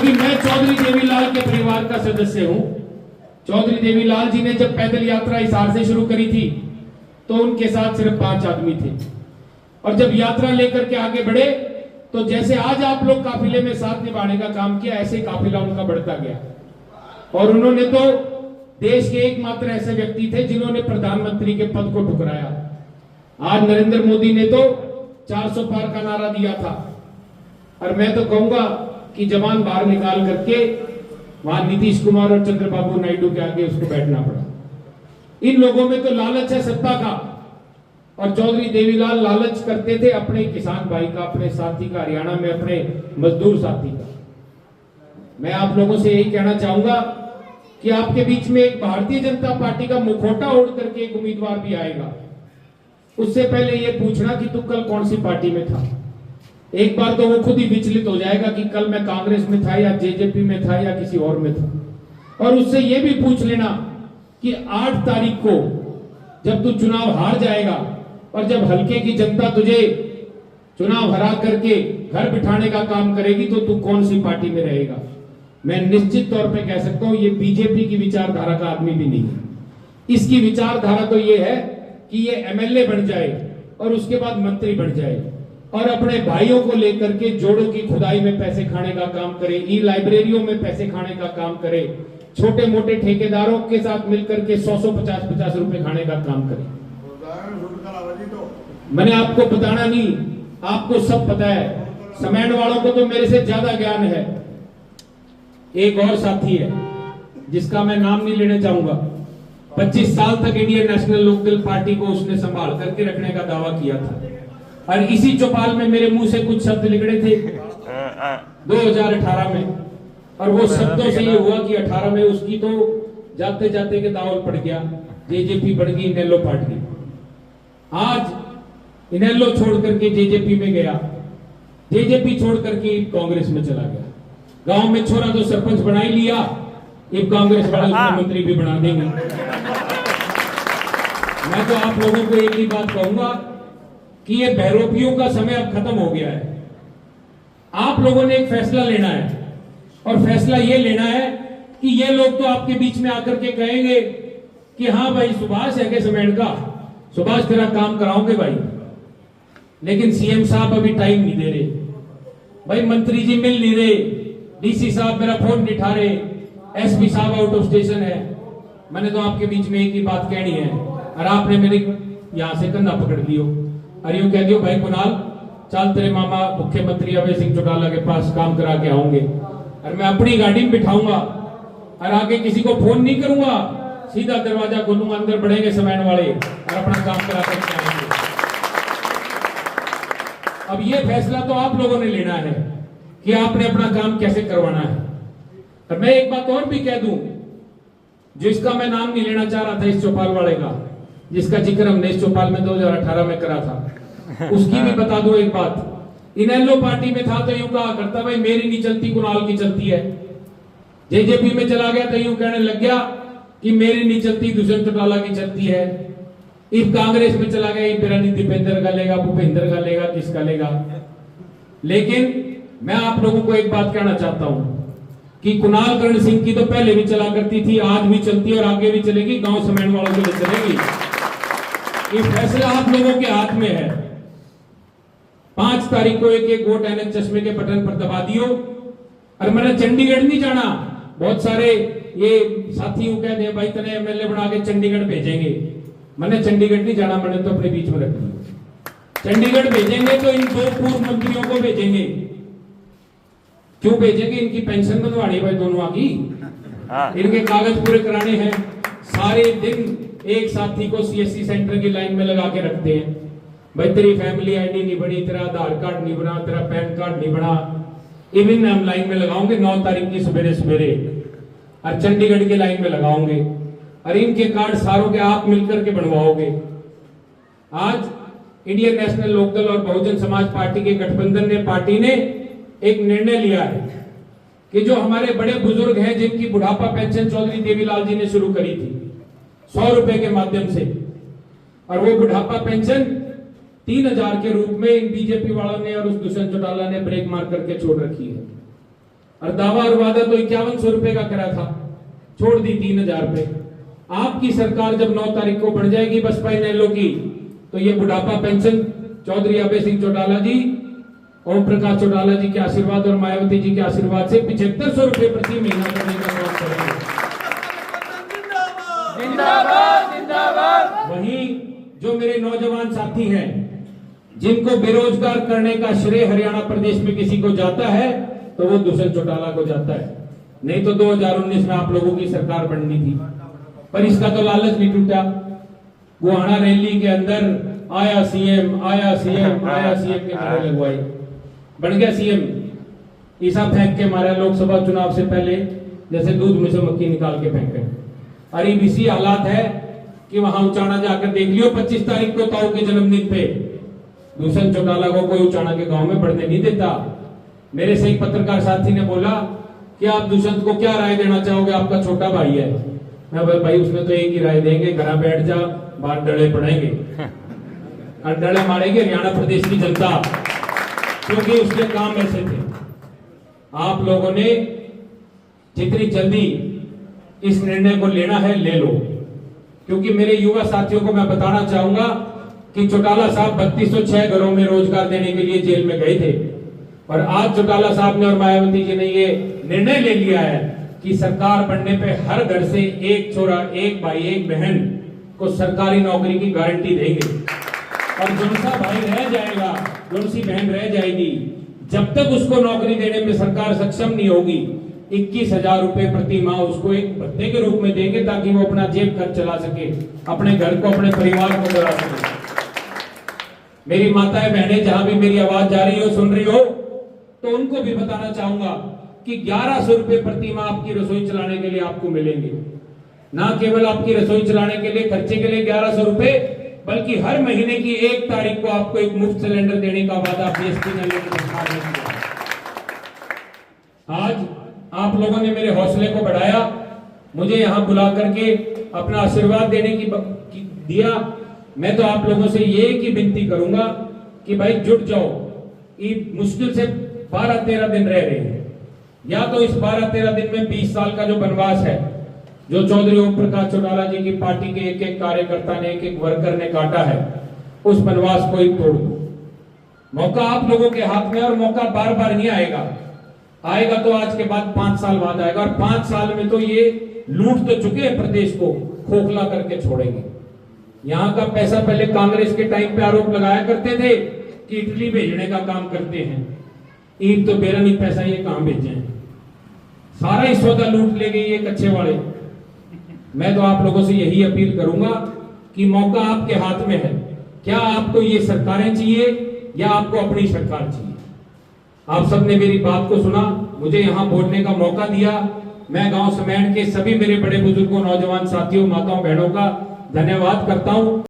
क्योंकि मैं चौधरी देवीलाल के परिवार का सदस्य हूं। चौधरी देवीलाल जी ने जब पैदल यात्रा हिसार से शुरू करी थी तो उनके साथ सिर्फ 5 आदमी थे, और जब यात्रा लेकर के आगे बढ़े तो जैसे आज आप लोग काफिले में साथ निभाने का काम किया, ऐसे काफिला उनका बढ़ता गया। और उन्होंने तो देश के एकमात्र ऐसे व्यक्ति थे जिन्होंने प्रधानमंत्री के पद को ठुकराया। आज नरेंद्र मोदी ने तो 400 पार का नारा दिया था, और मैं तो कहूंगा कि जवान बाहर निकाल करके वहां नीतीश कुमार और चंद्रबाबू नायडू के आगे उसको बैठना पड़ा। इन लोगों में तो लालच है सत्ता का, और चौधरी देवीलाल लालच करते थे अपने किसान भाई का, अपने साथी का, हरियाणा में अपने मजदूर साथी का। मैं आप लोगों से यही कहना चाहूंगा कि आपके बीच में एक भारतीय जनता पार्टी का मुखौटा ओढ़ करके एक उम्मीदवार भी आएगा। उससे पहले ये पूछना कि तू कल कौन सी पार्टी में था। एक बार तो वो खुद ही विचलित हो जाएगा कि कल मैं कांग्रेस में था या जेजेपी में था या किसी और में था। और उससे ये भी पूछ लेना कि 8 तारीख को जब तू चुनाव हार जाएगा और जब हल्के की जनता तुझे चुनाव हरा करके घर बिठाने का काम करेगी तो तू कौन सी पार्टी में रहेगा। मैं निश्चित तौर पे कह सकता हूं ये बीजेपी की विचारधारा का आदमी भी नहीं है। इसकी विचारधारा तो ये है कि ये एमएलए बन जाए और उसके बाद मंत्री बन जाए और अपने भाइयों को लेकर के जोड़ों की खुदाई में पैसे खाने का काम करे, ई लाइब्रेरियों में पैसे खाने का काम करे, छोटे मोटे ठेकेदारों के साथ मिलकर के 100 50 रुपए खाने का काम करे। मैंने आपको बताना नहीं, आपको सब पता है। समैन वालों को तो मेरे से ज्यादा ज्ञान है। एक और साथी है जिसका मैं नाम नहीं लेना चाहूंगा, 25 साल तक इंडियन नेशनल लोकदल पार्टी को उसने संभाल करके रखने का दावा किया था, और इसी चौपाल में मेरे मुंह से कुछ शब्द निकले थे 2018 में, और वो शब्दों से ये हुआ कि 18 में उसकी तो जाते जाते के दावल पड़ गया, जेजेपी बढ़ गई, इनेलो पार्ट गई। आज इनेलो छोड़ करके जेजेपी में गया, जेजेपी छोड़ करके कांग्रेस में चला गया। गांव में छोरा तो सरपंच बना ही लिया, अब कांग्रेस वाला मंत्री भी बना देंगे। मैं तो आप लोगों को एक ही बात कहूंगा कि ये बहरूपियों का समय अब खत्म हो गया है। आप लोगों ने एक फैसला लेना है, और फैसला ये लेना है कि ये लोग तो आपके बीच में आकर के कहेंगे कि हाँ भाई सुभाष है के समैन का, सुभाष तेरा काम कराओगे भाई, लेकिन सीएम साहब अभी टाइम नहीं दे रहे, भाई मंत्री जी मिल नहीं रहे, डीसी साहब मेरा फोन नहीं उठा रहे, एसपी साहब आउट ऑफ स्टेशन है। मैंने तो आपके बीच में एक ही बात कहनी है, और आपने मेरे यहां से कंधा पकड़ लियो और यूं कह दियो भाई कुणाल चल तेरे मामा मुख्यमंत्री अभय सिंह चौटाला के पास काम करा के आऊंगे, और मैं अपनी गाड़ी में बिठाऊंगा और आगे किसी को फोन नहीं करूंगा, सीधा दरवाजा खोलूंगा, अंदर बढ़ेंगे समैन वाले और अपना काम करा करके आएंगे। अब ये फैसला तो आप लोगों ने लेना है कि आपने अपना काम कैसे करवाना है। और मैं एक बात और भी कह दूं, जिसका मैं नाम नहीं लेना चाह रहा था, इस चौपाल वाले का, जिसका जिक्र हमने इस चौपाल में 2018 में करा था, उसकी भी बता दो एक बात। इनेलो पार्टी में था तो यूं कहा करता भाई मेरी नहीं चलती कुणाल की चलती है। जेजेपी में चला गया तो यूं कहने लग गया कि मेरी नहीं चलती दुष्यंत चौटाला की चलती है। इब कांग्रेस में चला गया, मेरा नहीं दीपेंद्र का लेगा, भूपेंद्र का लेगा, किसका लेगा। लेकिन मैं आप लोगों को एक बात कहना चाहता हूं कि कुणाल करण सिंह की तो पहले भी चला करती थी, आज भी चलती है और आगे भी चलेगी, गांव समैन वालों के लिए चलेगी। ये फैसला आप लोगों के हाथ में है। 5 तारीख को एक वोट एनएच चश्मे के बटन पर दबा दियो। और मैंने चंडीगढ़ नहीं जाना, बहुत सारे ये साथियों कहते हैं भाई तने एमएलए बना के चंडीगढ़ भेजेंगे। मैंने चंडीगढ़ नहीं जाना, मैंने तो अपने बीच में रख दिया। चंडीगढ़ भेजेंगे तो इन 2 पूर्व मंत्रियों को भेजेंगे। क्यों भेजेंगे? इनकी पेंशन बनवानी भाई दोनों की, इनके कागज पूरे कराने हैं। सारे दिन एक साथी को सीएससी सेंटर की लाइन में लगा के रखते हैं, भाई तेरी फैमिली आईडी नहीं बनी, तेरा आधार कार्ड नहीं बना, तेरा पैन कार्ड नहीं बना, इवन हम लाइन में लगाओगे 9 तारीख की सवेरे सवेरे, और चंडीगढ़ की लाइन में लगाओगे, और इनके कार्ड सारों के आप मिलकर के बनवाओगे। आज इंडियन नेशनल लोकदल और बहुजन समाज पार्टी के गठबंधन पार्टी ने एक निर्णय लिया है कि जो हमारे बड़े बुजुर्ग हैं जिनकी बुढ़ापा पेंशन चौधरी देवीलाल जी ने शुरू करी थी 100 रुपए के माध्यम से, और वो बुढ़ापा पेंशन 3000 के रूप में इन बीजेपी वालों ने और उस दुष्यंत चौटाला ने ब्रेक मार करके छोड़ रखी है। और दावा और वादा तो 5100 रुपए का करा था, छोड़ दी 3000 पे। आपकी सरकार जब 9 तारीख को बढ़ जाएगी बसपा इनेलो की, तो ये बुढ़ापा पेंशन चौधरी अभय सिंह चौटाला जी, ओम प्रकाश चौटाला जी के आशीर्वाद और मायावती जी के आशीर्वाद से 7500 रुपए प्रति महीना करने का काम करेंगे। जिंदाबाद जिंदाबाद। वहीं जो मेरे नौजवान साथी हैं जिनको बेरोजगार करने का श्रेय हरियाणा प्रदेश में किसी को जाता है तो वो दुष्यंत चौटाला को जाता है। नहीं तो 2019 में आप लोगों की सरकार बननी थी, पर इसका तो लालच नहीं टूटा। गुहाना रैली के अंदर आया सीएम आया सीएम आया सीएम के नारे लगवाए, बन गया सीएम। ईसा फेंक के मारा लोकसभा चुनाव से पहले, जैसे दूध में से मक्खी निकाल के फेंके। अरे इसी हालात है कि वहां उचाना जाकर देख लियो 25 तारीख को ताऊ के जन्मदिन पे दुष्यंत चौटाला को कोई उचाना के गांव में पढ़ने नहीं देता। मेरे से एक पत्रकार साथी ने बोला कि आप दुष्यंत को क्या राय देना चाहोगे, आपका छोटा भाई है। मैं बोला भाई उसमें तो एक ही राय देंगे, घर बैठ जा, बाहर डले पड़ेंगे और डले मारेंगे हरियाणा प्रदेश की जनता, क्योंकि उसके काम ऐसे थे। आप लोगों ने जितनी जल्दी इस निर्णय को लेना है ले लो, क्योंकि मेरे युवा साथियों को मैं बताना चाहूंगा कि चौटाला साहब 3206 घरों में रोजगार देने के लिए जेल में गए थे, और आज चौटाला साहब ने और मायावती जी ने ये निर्णय ले लिया है कि सरकार बनने पे हर घर से एक छोरा, एक भाई, एक बहन को सरकारी नौकरी की गारंटी देंगे। और जो सा भाई रह जाएगा, जो सी बहन रह जाएगी, जब तक उसको नौकरी देने में सरकार सक्षम नहीं होगी, 21,000 रुपए प्रति माह उसको एक भत्ते के रूप में देंगे, ताकि वो अपना जेब खर्च चला सके, अपने घर को, अपने परिवार को चला सके। मेरी माताएं बहनें जहां भी मेरी आवाज जा रही हो, सुन रही हो, तो उनको भी बताना चाहूंगा कि 1100 रुपए प्रति माह आपकी रसोई चलाने के लिए आपको मिलेंगे। ना केवल आपकी रसोई चलाने के लिए, खर्चे के लिए 1100 रुपए, बल्कि हर महीने की 1 तारीख को आपको एक मुफ्त सिलेंडर देने का वादा बीएसपी ने किया। आज आप लोगों ने मेरे हौसले को बढ़ाया, मुझे यहां बुला करके अपना आशीर्वाद देने की दिया। मैं तो आप लोगों से ये की विनती करूंगा कि भाई जुट जाओ। ये मुश्किल से 12-13 दिन रह रहे हैं, या तो इस 12-13 दिन में 20 साल का जो वनवास है, जो चौधरी ओम प्रकाश चौटाला जी की पार्टी के एक एक कार्यकर्ता ने, एक एक वर्कर ने काटा है, उस वनवास को ही तोड़ दो। मौका आप लोगों के हाथ में, और मौका बार बार नहीं आएगा। आएगा तो आज के बाद 5 साल बाद आएगा, और 5 साल में तो ये लूट तो चुके हैं, प्रदेश को खोखला करके छोड़ेंगे। यहाँ का पैसा पहले कांग्रेस के टाइम पे आरोप लगाया करते थे कि इटली भेजने का काम करते हैं, ईद तो बेरनी पैसा ये कहां भेजे, सारा ही सौदा लूट ले गई ये कच्चे वाले। मैं तो आप लोगों से यही अपील करूंगा कि मौका आपके हाथ में है। क्या आपको ये सरकारें चाहिए या आपको अपनी सरकार चाहिए? आप सबने मेरी बात को सुना, मुझे यहां बोलने का मौका दिया। मैं गांव समेट के सभी मेरे बड़े बुजुर्गों, नौजवान साथियों, माताओं, बहनों का धन्यवाद करता हूं।